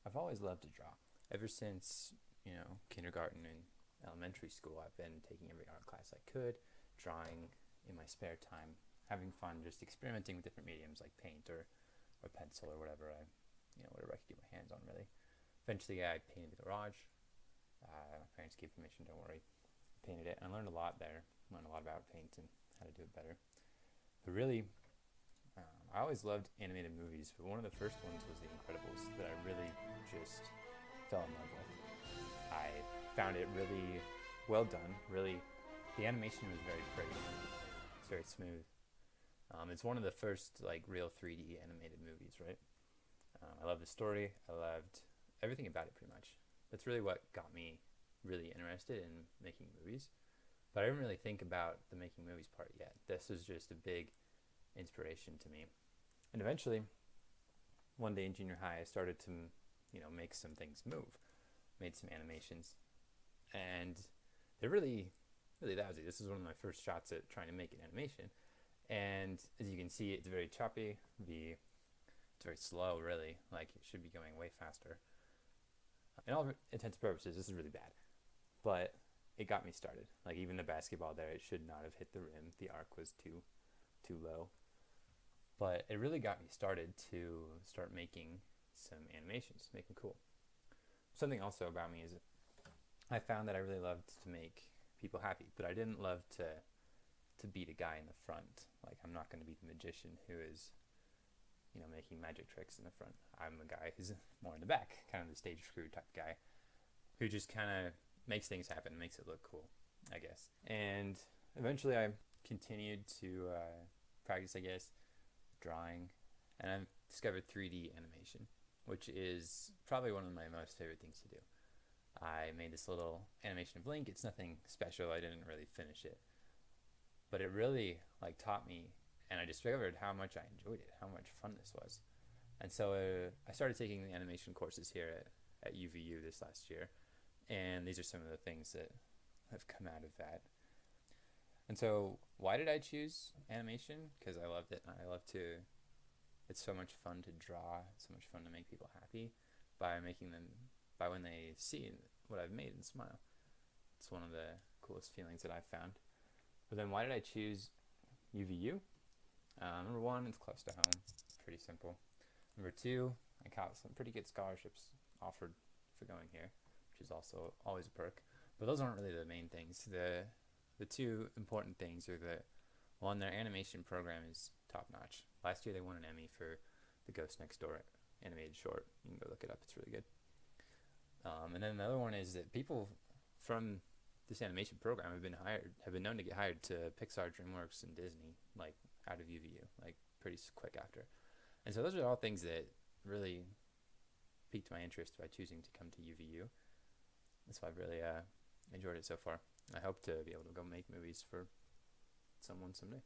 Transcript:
I've always loved to draw. Ever since, kindergarten and elementary school, I've been taking every art class I could, drawing in my spare time, having fun, just experimenting with different mediums like paint or pencil or whatever I could get my hands on, really. Eventually, I painted the garage. My parents gave permission, don't worry. Painted it, and I learned a lot there. Learned a lot about paint and how to do it better. But really, I always loved animated movies, but one of the first ones was The Incredibles that I really just fell in love with. I found it really well done. Really, the animation was very pretty. It's very smooth. It's one of the first like real 3D animated movies, right? I love the story. I loved everything about it pretty much. That's really what got me really interested in making movies. But I didn't really think about the making movies part yet. This was just a big inspiration to me. And eventually, one day in junior high, I started to, make some things move. Made some animations, and they're really, really lousy. This is one of my first shots at trying to make an animation, and as you can see, it's very choppy. It's very slow, really. Like it should be going way faster. In all intents and purposes, this is really bad, but it got me started. Like even the basketball there, it should not have hit the rim. The arc was too low. But it really got me started to start making some animations, make them cool. Something also about me is I found that I really loved to make people happy, but I didn't love to be the guy in the front. Like I'm not going to be the magician who is, making magic tricks in the front. I'm a guy who's more in the back, kind of the stage crew type guy, who just kind of makes things happen, makes it look cool, I guess. And eventually I continued to practice, I guess, drawing, and I've discovered 3D animation, which is probably one of my most favorite things to do. I made this little animation of Link. It's nothing special. I didn't really finish it, but it really taught me, and I discovered how much I enjoyed it, how much fun this was. And so I started taking the animation courses here at UVU this last year, and these are some of the things that have come out of that. And so why did I choose animation? Because I loved it. I love to, it's so much fun to draw, so much fun to make people happy by making them, by when they see what I've made and smile. It's one of the coolest feelings that I've found. But then why did I choose UVU? Number one, it's close to home. Pretty simple. Number two, I got some pretty good scholarships offered for going here, which is also always a perk. But those aren't really the main things. The two important things are that, one, their animation program is top notch. Last year they won an Emmy for the Ghost Next Door animated short. You can go look it up, it's really good. And then the other one is that people from this animation program have been known to get hired to Pixar, DreamWorks, and Disney, like out of UVU, like pretty quick after. And so those are all things that really piqued my interest by choosing to come to UVU. And so I've really enjoyed it so far. I hope to be able to go make movies for someone someday.